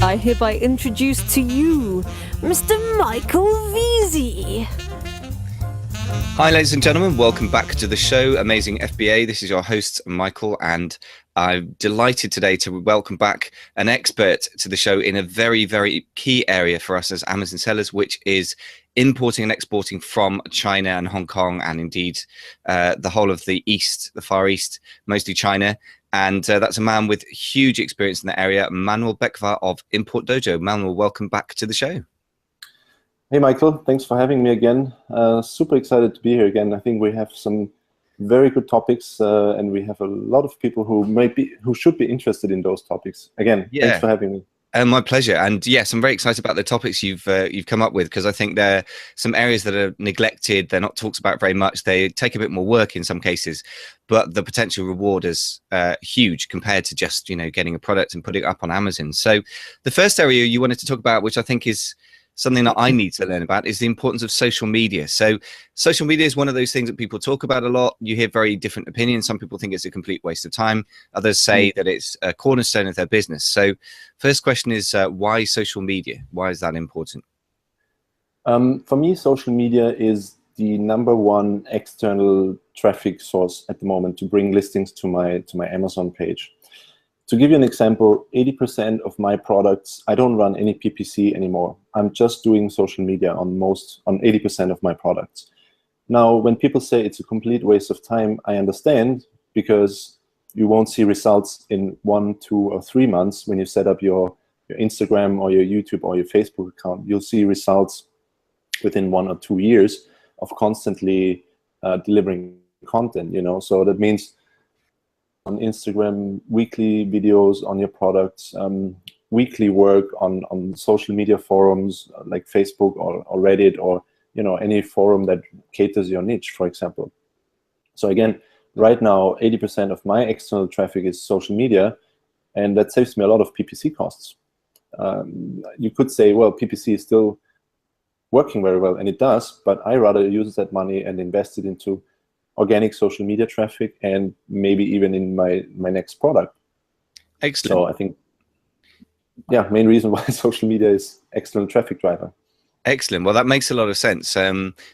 I hereby introduce to you Mr. Michael Veazey. Hi, ladies and gentlemen. Welcome back to the show, Amazing FBA. This is your host, Michael, and I'm delighted today to welcome back an expert to the show in a very, very key area for us as Amazon sellers, which is importing and exporting from China and Hong Kong, and indeed the whole of the East, the Far East, mostly China. And that's a man with huge experience in that area, Manuel Becvar of Import Dojo. Manuel, welcome back to the show. Hey, Michael, thanks for having me again. Super excited to be here again. I think we have some very good topics, and we have a lot of people who should be interested in those topics. Again, Thanks for having me. My pleasure. And yes, I'm very excited about the topics you've come up with, because I think there are some areas that are neglected. They're not talked about very much. They take a bit more work in some cases, but the potential reward is huge compared to just, getting a product and putting it up on Amazon. So the first area you wanted to talk about, which I think is something that I need to learn about, is the importance of social media. So social media is one of those things that people talk about a lot. You hear very different opinions. Some people think it's a complete waste of time. Others say that it's a cornerstone of their business. So first question is, why social media? Why is that important? For me, social media is the #1 external traffic source at the moment to bring listings to my Amazon page. To give you an example, 80% of my products, I don't run any PPC anymore. I'm just doing social media on 80% of my products. Now, when people say it's a complete waste of time, I understand, because you won't see results in 1, 2, or 3 months when you set up your Instagram or your YouTube or your Facebook account. You'll see results within 1 or 2 years of constantly delivering content, So that means on Instagram, weekly videos on your products, weekly work on social media forums like Facebook or Reddit, or any forum that caters your niche, for example. So again, right now, 80% of my external traffic is social media, and that saves me a lot of PPC costs. You could say, well, PPC is still working very well, and it does, but I rather use that money and invest it into organic social media traffic, and maybe even in my next product. Excellent. So I think, main reason why social media is external traffic driver. Excellent. Well, that makes a lot of sense.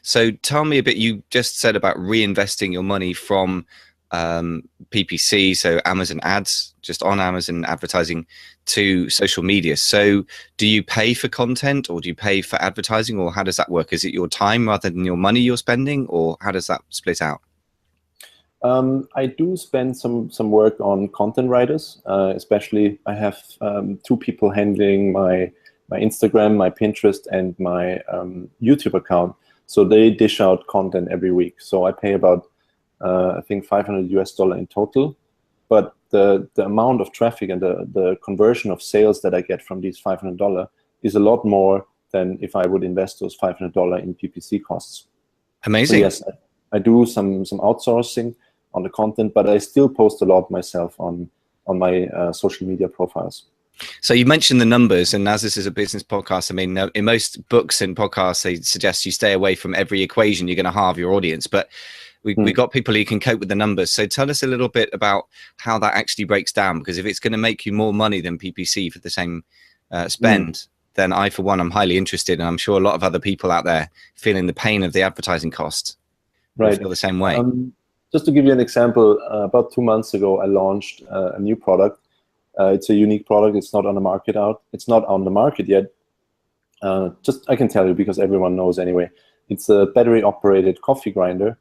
So tell me a bit, you just said about reinvesting your money from PPC, so Amazon ads, just on Amazon advertising, to social media. So do you pay for content, or do you pay for advertising, or how does that work? Is it your time rather than your money you're spending, or how does that split out? I do spend some work on content writers, especially I have 2 people handling my Instagram, my Pinterest, and my YouTube account. So they dish out content every week. So I pay about, I think, $500 in total. But the amount of traffic and the conversion of sales that I get from these $500 is a lot more than if I would invest those $500 in PPC costs. Amazing. So yes, I do some outsourcing on the content, but I still post a lot myself on my social media profiles. So you mentioned the numbers, and as this is a business podcast, I mean, in most books and podcasts, they suggest you stay away from every equation. You're going to halve your audience, but we got people who can cope with the numbers. So tell us a little bit about how that actually breaks down, because if it's going to make you more money than PPC for the same spend, then I, for one, I'm highly interested, and I'm sure a lot of other people out there feeling the pain of the advertising cost feel the same way. Just to give you an example, about 2 months ago, I launched a new product. It's a unique product. It's not on the market It's not on the market yet. I can tell you because everyone knows anyway. It's a battery-operated coffee grinder,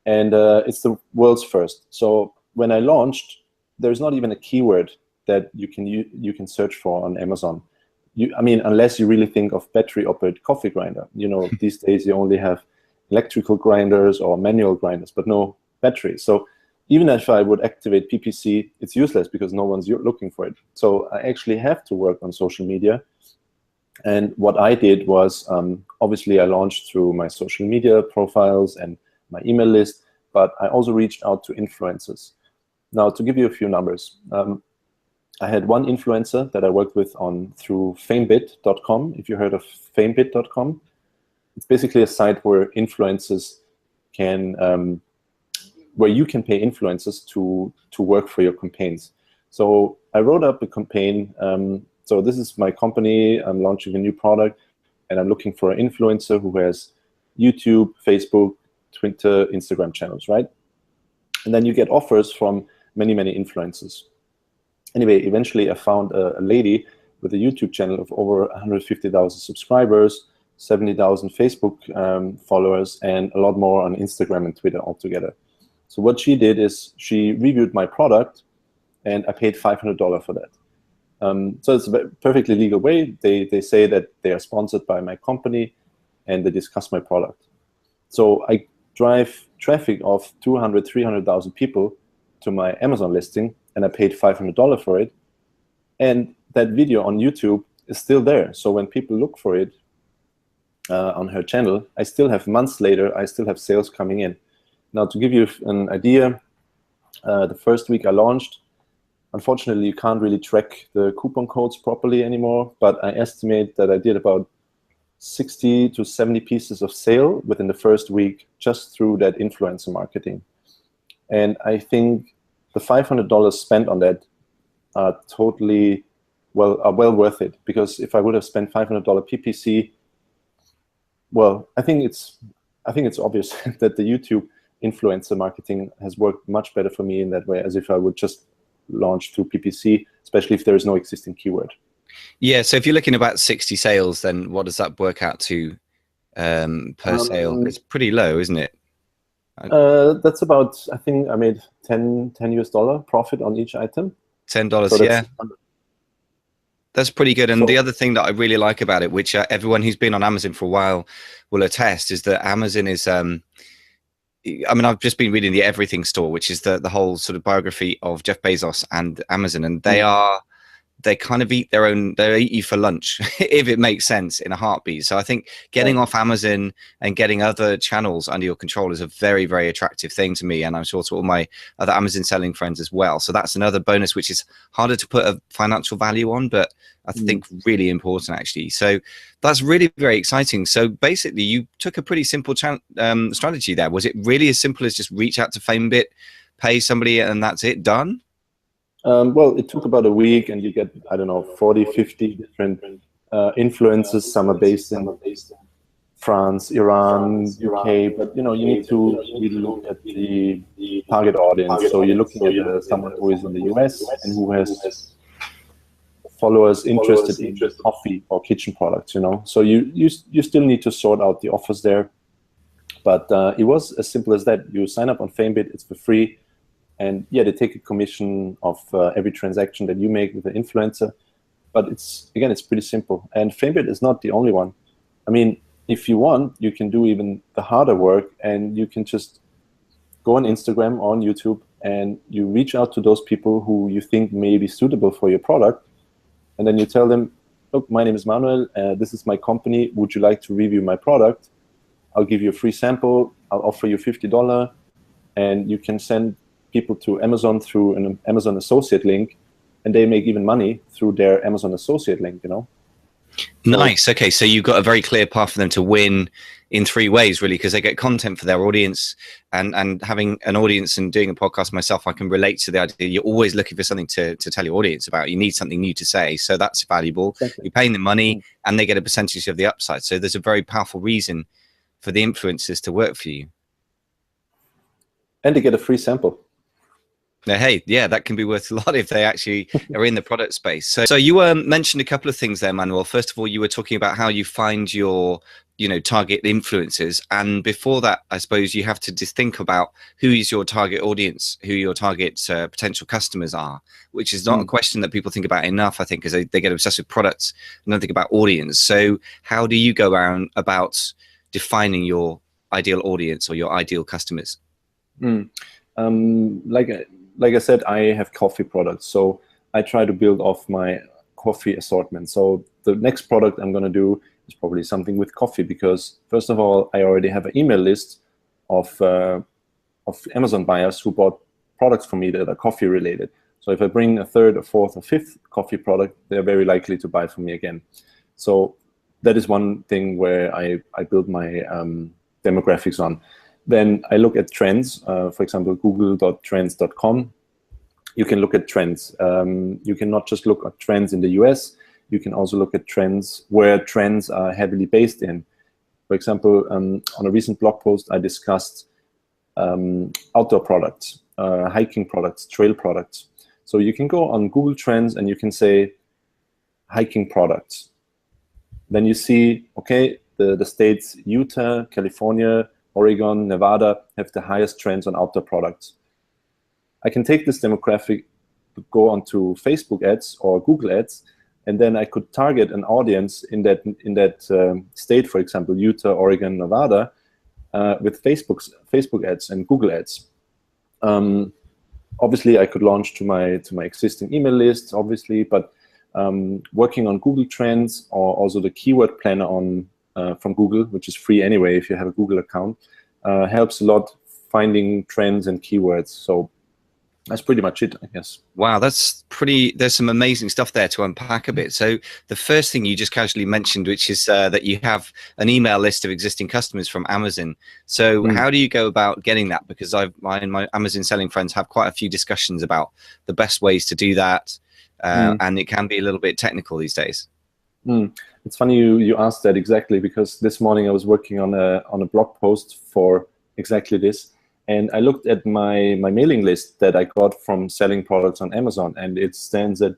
and it's the world's first. So when I launched, there's not even a keyword that you can search for on Amazon. I mean, unless you really think of battery-operated coffee grinder. These days you only have electrical grinders or manual grinders, but no battery. So even if I would activate PPC, it's useless because no one's looking for it. So I actually have to work on social media. And what I did was, obviously, I launched through my social media profiles and my email list, but I also reached out to influencers. Now, to give you a few numbers, I had one influencer that I worked with through famebit.com. If you heard of famebit.com, it's basically a site where influencers can, where you can pay influencers to work for your campaigns. So I wrote up a campaign so this is my company. I'm launching a new product, and I'm looking for an influencer who has YouTube, Facebook, Twitter, Instagram channels, right? And then you get offers from many, many influencers. Anyway, eventually I found a lady with a YouTube channel of over 150,000 subscribers, 70,000 Facebook followers, and a lot more on Instagram and Twitter altogether. So what she did is she reviewed my product, and I paid $500 for that. So it's a perfectly legal way. They say that they are sponsored by my company, and they discuss my product. So I drive traffic of 200, 300,000 people to my Amazon listing, and I paid $500 for it. And that video on YouTube is still there. So when people look for it on her channel, I still have months later, I still have sales coming in. Now, to give you an idea, the first week I launched, unfortunately, you can't really track the coupon codes properly anymore, but I estimate that I did about 60 to 70 pieces of sale within the first week just through that influencer marketing. And I think the $500 spent on that are totally well worth it, because if I would have spent $500 PPC, well, I think it's obvious that the YouTube influencer marketing has worked much better for me in that way, as if I would just launch through PPC, especially if there is no existing keyword. Yeah, so if you're looking at about 60 sales, then what does that work out to per sale? It's pretty low, isn't it? That's about, I think I made $10 US profit on each item. $10, so yeah. That's pretty good. And the other thing that I really like about it, which everyone who's been on Amazon for a while will attest, is that Amazon is, I mean, I've just been reading the Everything Store, which is the whole sort of biography of Jeff Bezos and Amazon, and they kind of eat they eat you for lunch, if it makes sense, in a heartbeat. So I think getting off Amazon and getting other channels under your control is a very, very attractive thing to me. And I'm sure to all my other Amazon selling friends as well. So that's another bonus, which is harder to put a financial value on, but I think really important actually. So that's really very exciting. So basically you took a pretty simple strategy there. Was it really as simple as just reach out to FameBit, pay somebody, and that's it, done? Well, it took about a week, and you get, I don't know, 40, 50 different influencers. Some are based in France, Iran, UK, but you know, you need to really look at the target audience. So you're looking at someone who is in the US and who has followers interested in coffee or kitchen products, you know. So you still need to sort out the offers there. But it was as simple as that. You sign up on FameBit, it's for free. And yeah, they take a commission of every transaction that you make with an influencer. But it's pretty simple. And FameBit is not the only one. I mean, if you want, you can do even the harder work, and you can just go on Instagram or on YouTube, and you reach out to those people who you think may be suitable for your product. And then you tell them, look, my name is Manuel. This is my company. Would you like to review my product? I'll give you a free sample. I'll offer you $50. And you can send people to Amazon through an Amazon associate link, and they make even money through their Amazon associate link, you know. Nice. Okay, so you've got a very clear path for them to win in 3 ways, really, because they get content for their audience, and having an audience and doing a podcast myself, I can relate to the idea you're always looking for something to tell your audience about. You need something new to say, so that's valuable. Exactly. You're paying them money, and they get a percentage of the upside. So there's a very powerful reason for the influencers to work for you. And they get a free sample. Now, hey, yeah, that can be worth a lot if they actually are in the product space. So you mentioned a couple of things there, Manuel. First of all, you were talking about how you find your, target influencers. And before that, I suppose you have to just think about who is your target audience, who your target potential customers are, which is not a question that people think about enough, I think, because they get obsessed with products and don't think about audience. So how do you go around about defining your ideal audience or your ideal customers? Like I said, I have coffee products, so I try to build off my coffee assortment. So the next product I'm going to do is probably something with coffee, because first of all, I already have an email list of Amazon buyers who bought products from me that are coffee related. So if I bring a third or fourth or fifth coffee product, they're very likely to buy from me again. So that is one thing where I build my demographics on. Then I look at trends, for example, google.trends.com. You can look at trends. You can not just look at trends in the US. you can also look at trends where trends are heavily based in. For example, on a recent blog post, I discussed outdoor products, hiking products, trail products. So you can go on Google Trends and you can say hiking products. Then you see, okay, the states Utah, California, Oregon, Nevada have the highest trends on outdoor products. I can take this demographic, go onto Facebook ads or Google ads, and then I could target an audience in that state, for example, Utah, Oregon, Nevada, with Facebook ads and Google ads. Obviously, I could launch to my existing email list, obviously, but working on Google Trends or also the keyword planner from Google, which is free anyway if you have a Google account, helps a lot finding trends and keywords. So that's pretty much it, I guess. Wow, there's some amazing stuff there to unpack a bit. So the first thing you just casually mentioned, which is that you have an email list of existing customers from Amazon. So how do you go about getting that? Because my Amazon selling friends have quite a few discussions about the best ways to do that. And it can be a little bit technical these days. It's funny you asked that exactly, because this morning I was working on a blog post for exactly this. And I looked at my mailing list that I got from selling products on Amazon, and it stands at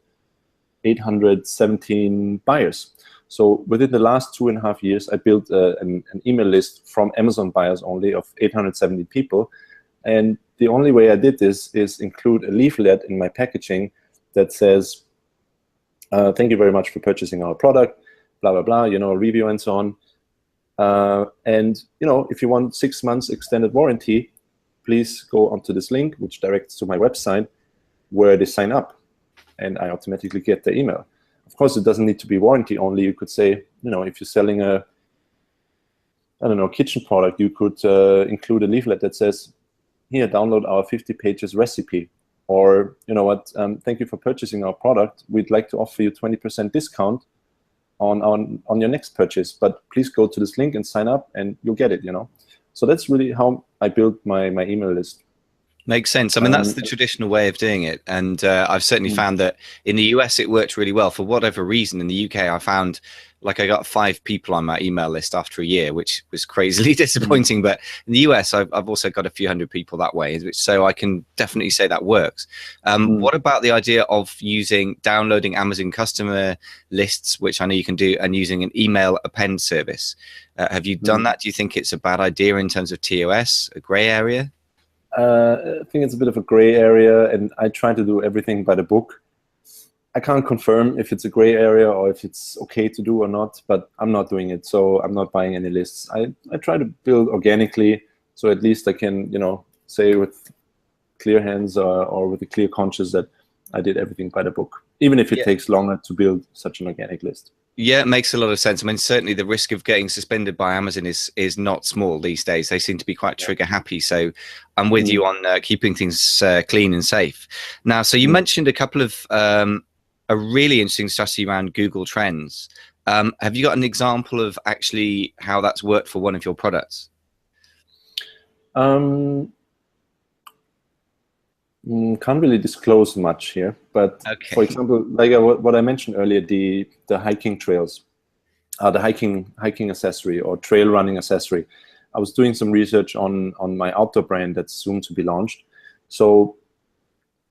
817 buyers. So within the last 2.5 years, I built an email list from Amazon buyers only of 870 people. And the only way I did this is include a leaflet in my packaging that says, thank you very much for purchasing our product, blah, blah, blah, a review and so on. And, if you want 6 months extended warranty, please go onto this link, which directs to my website, where they sign up, and I automatically get the email. Of course, it doesn't need to be warranty only. You could say, if you're selling a kitchen product, you could include a leaflet that says, here, download our 50 pages recipe. Or, thank you for purchasing our product. We'd like to offer you 20% discount on your next purchase, but please go to this link and sign up and you'll get it, So that's really how I built my email list. Makes sense. I mean, that's the traditional way of doing it. And I've certainly found that in the US, it worked really well. For whatever reason, in the UK, I found like I got 5 people on my email list after a year, which was crazily disappointing. But in the US, I've also got a few hundred people that way. So I can definitely say that works. What about the idea of downloading Amazon customer lists, which I know you can do, and using an email append service? Have you done that? Do you think it's a bad idea in terms of TOS, a gray area? I think it's a bit of a gray area, and I try to do everything by the book. I can't confirm if it's a gray area or if it's okay to do or not, but I'm not doing it, so I'm not buying any lists. I try to build organically, so at least I can, say with clear hands or with a clear conscience that I did everything by the book, even if it takes longer to build such an organic list. Yeah, it makes a lot of sense. I mean, certainly the risk of getting suspended by Amazon is not small these days. They seem to be quite trigger happy. So I'm with you on keeping things clean and safe. Now, so you mentioned a couple of a really interesting strategy around Google Trends. Have you got an example of actually how that's worked for one of your products? Can't really disclose much here, but for example, like what I mentioned earlier, the hiking trails, the hiking accessory or trail running accessory. I was doing some research on my outdoor brand that's soon to be launched. So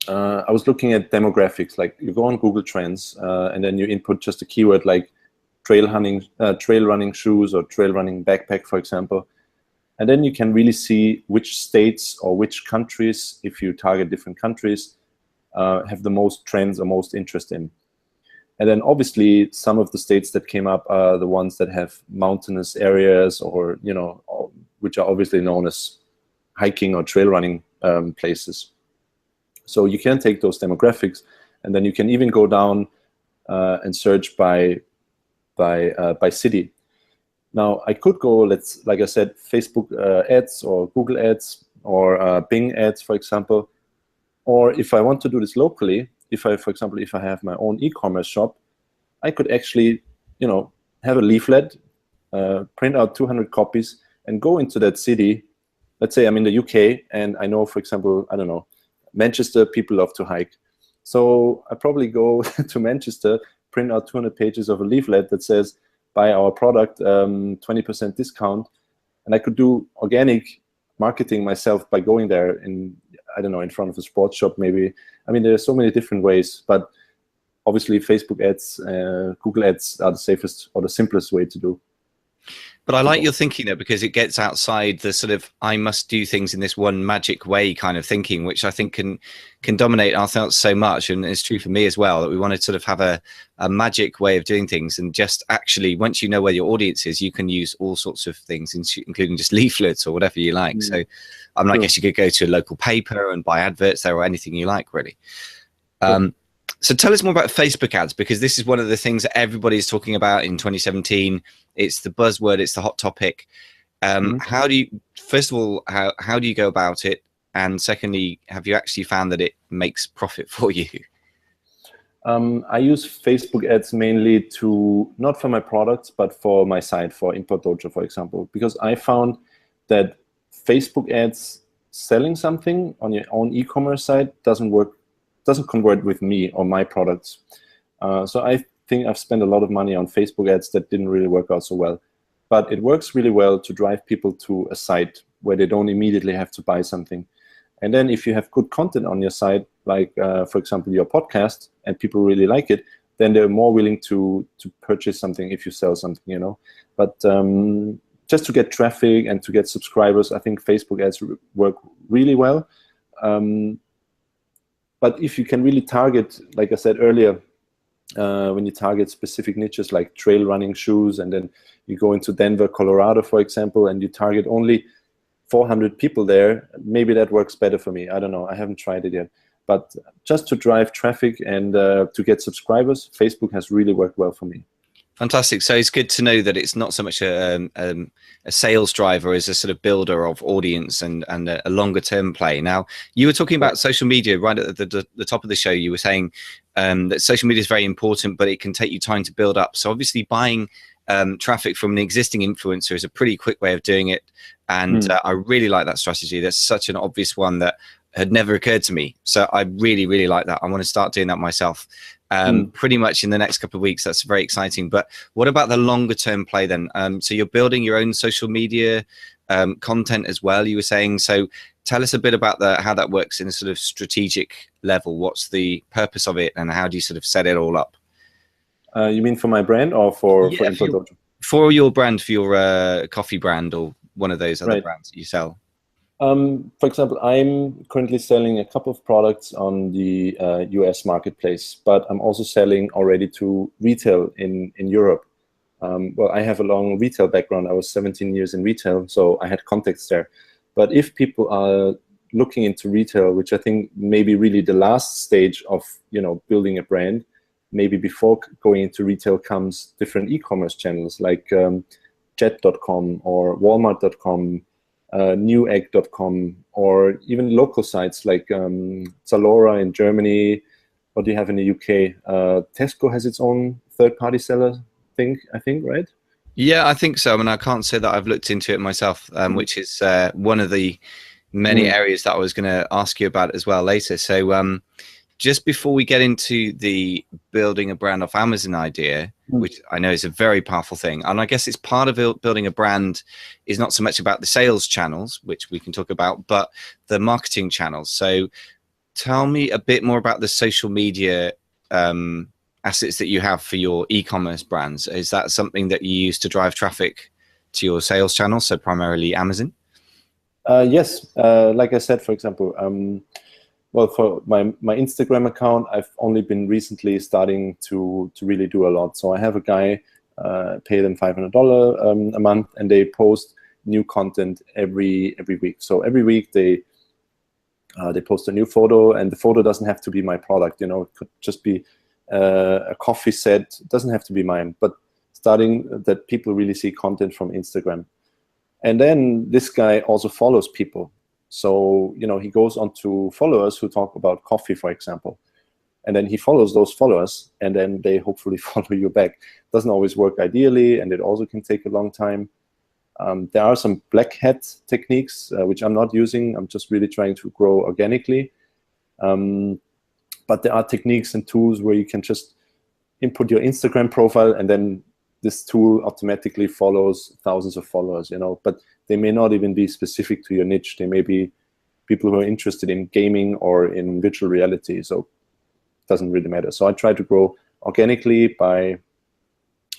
I was looking at demographics. Like you go on Google Trends and then you input just a keyword like trail running shoes or trail running backpack, for example. And then you can really see which states or which countries, if you target different countries, have the most trends or most interest in. And then obviously some of the states that came up are the ones that have mountainous areas or, which are obviously known as hiking or trail running places. So you can take those demographics, and then you can even go down and search by city. Now, I could go, like I said, Facebook ads or Google ads or Bing ads, for example. Or if I want to do this locally, for example, if I have my own e-commerce shop, I could actually, have a leaflet, print out 200 copies, and go into that city. Let's say I'm in the UK, and I know, for example, I don't know, Manchester, people love to hike. So I probably go to Manchester, print out 200 pages of a leaflet that says, buy our product, 20% discount. And I could do organic marketing myself by going there I don't know, in front of a sports shop maybe. I mean, there are so many different ways, but obviously Facebook ads, Google ads are the safest or the simplest way to do. But I like your thinking there, because it gets outside the sort of I must do things in this one magic way kind of thinking, which I think can dominate our thoughts so much. And it's true for me as well, that we want to sort of have a magic way of doing things. And just actually, once you know where your audience is, you can use all sorts of things, including just leaflets or whatever you like. So I guess you could go to a local paper and buy adverts there, or anything you like, really. So tell us more about Facebook ads, because this is one of the things that everybody is talking about in 2017. It's the buzzword, it's the hot topic. How do you, first of all, how do you go about it? And secondly, have you actually found that it makes profit for you? I use Facebook ads mainly not for my products, but for my site, for Import Dojo, for example, because I found that Facebook ads selling something on your own e-commerce site doesn't convert with me or my products. So I think I've spent a lot of money on Facebook ads that didn't really work out so well. But it works really well to drive people to a site where they don't immediately have to buy something. And then if you have good content on your site, like, for example, your podcast, and people really like it, then they're more willing to purchase something if you sell something, you know. But just to get traffic and to get subscribers, I think Facebook ads work really well. But if you can really target, like I said earlier, when you target specific niches like trail running shoes, and then you go into Denver, Colorado, for example, and you target only 400 people there, maybe that works better for me. I don't know. I haven't tried it yet. But just to drive traffic and to get subscribers, Facebook has really worked well for me. Fantastic. So it's good to know that it's not so much a sales driver as a sort of builder of audience and a longer term play. Now, you were talking about social media right at the top of the show. You were saying that social media is very important, but it can take you time to build up. So obviously buying traffic from an existing influencer is a pretty quick way of doing it. And I really like that strategy. That's such an obvious one that had never occurred to me. So I really, really like that. I want to start doing that myself. Pretty much in the next couple of weeks. That's very exciting. But what about the longer term play then? So you're building your own social media content as well, you were saying. So tell us a bit about how that works in a sort of strategic level. What's the purpose of it, and how do you sort of set it all up? You mean for my brand, or for Import Dojo? For your brand, for your coffee brand, or one of those other brands that you sell. For example, I'm currently selling a couple of products on the US marketplace, but I'm also selling already to retail in Europe. Well, I have a long retail background. I was 17 years in retail, so I had contacts there. But if people are looking into retail, which I think maybe really the last stage of, you know, building a brand, maybe before going into retail comes different e-commerce channels like jet.com or walmart.com, newegg.com, or even local sites like Zalora in Germany. What do you have in the UK? Tesco has its own third-party seller thing, I think, right? Yeah, I think so. I mean, I can't say that I've looked into it myself, which is one of the many areas that I was going to ask you about as well later. So just before we get into the building a brand off Amazon idea, which I know is a very powerful thing, and I guess it's part of building a brand is not so much about the sales channels, which we can talk about, but the marketing channels. So tell me a bit more about the social media assets that you have for your e-commerce brands. Is that something that you use to drive traffic to your sales channels, so primarily Amazon? Yes, like I said, for example, well, for my Instagram account, I've only been recently starting to really do a lot. So I have a guy, pay them $500 a month, and they post new content every week. So every week they post a new photo, and the photo doesn't have to be my product. You know, it could just be a coffee set. It doesn't have to be mine, but starting that people really see content from Instagram. And then this guy also follows people. So, you know, he goes on to followers who talk about coffee, for example, and then he follows those followers, and then they hopefully follow you back. Doesn't always work ideally, and it also can take a long time. There are some black hat techniques, which I'm not using. I'm just really trying to grow organically. But there are techniques and tools where you can just input your Instagram profile, and then this tool automatically follows thousands of followers, you know, but they may not even be specific to your niche. They may be people who are interested in gaming or in virtual reality, so it doesn't really matter. So I try to grow organically by,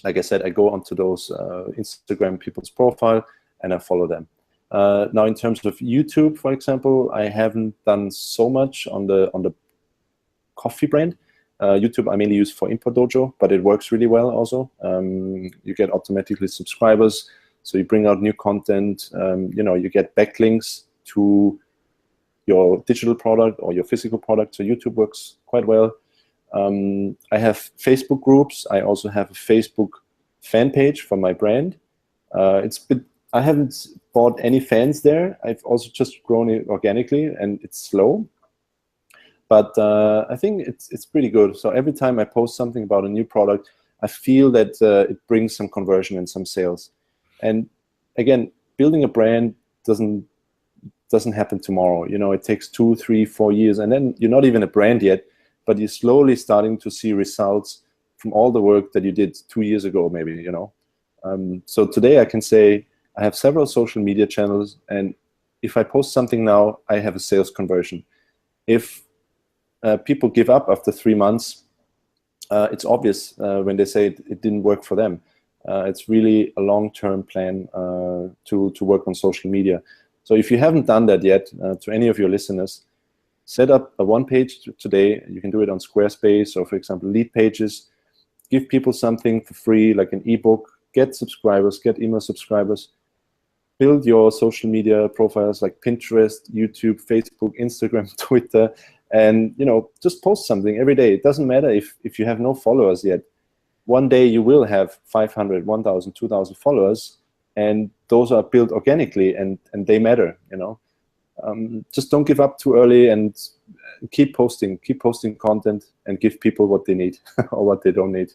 like I said, I go onto those Instagram people's profile and I follow them. Now, in terms of YouTube, for example, I haven't done so much on the coffee brand. YouTube I mainly use for Import Dojo, but it works really well also. You get automatically subscribers, so you bring out new content. You know, you get backlinks to your digital product or your physical product, so YouTube works quite well. I have Facebook groups. I also have a Facebook fan page for my brand. I haven't bought any fans there. I've also just grown it organically, and it's slow. But I think it's pretty good. So every time I post something about a new product, I feel that it brings some conversion and some sales. And again, building a brand doesn't happen tomorrow. You know, it takes 2, 3, 4 years, and then you're not even a brand yet, but you're slowly starting to see results from all the work that you did 2 years ago, maybe, you know. So today I can say I have several social media channels, and if I post something now, I have a sales conversion. If people give up after 3 months, it's obvious when they say it didn't work for them. It's really a long-term plan to work on social media. So if you haven't done that yet, to any of your listeners, set up a one page today. You can do it on Squarespace or, for example, lead pages. Give people something for free, like an ebook. Get subscribers, get email subscribers. Build your social media profiles like Pinterest, YouTube, Facebook, Instagram, Twitter, and, you know, just post something every day. It doesn't matter if you have no followers yet. One day you will have 500, 1,000, 2,000 followers, and those are built organically, and they matter, you know. Just don't give up too early, and keep posting content, and give people what they need or what they don't need.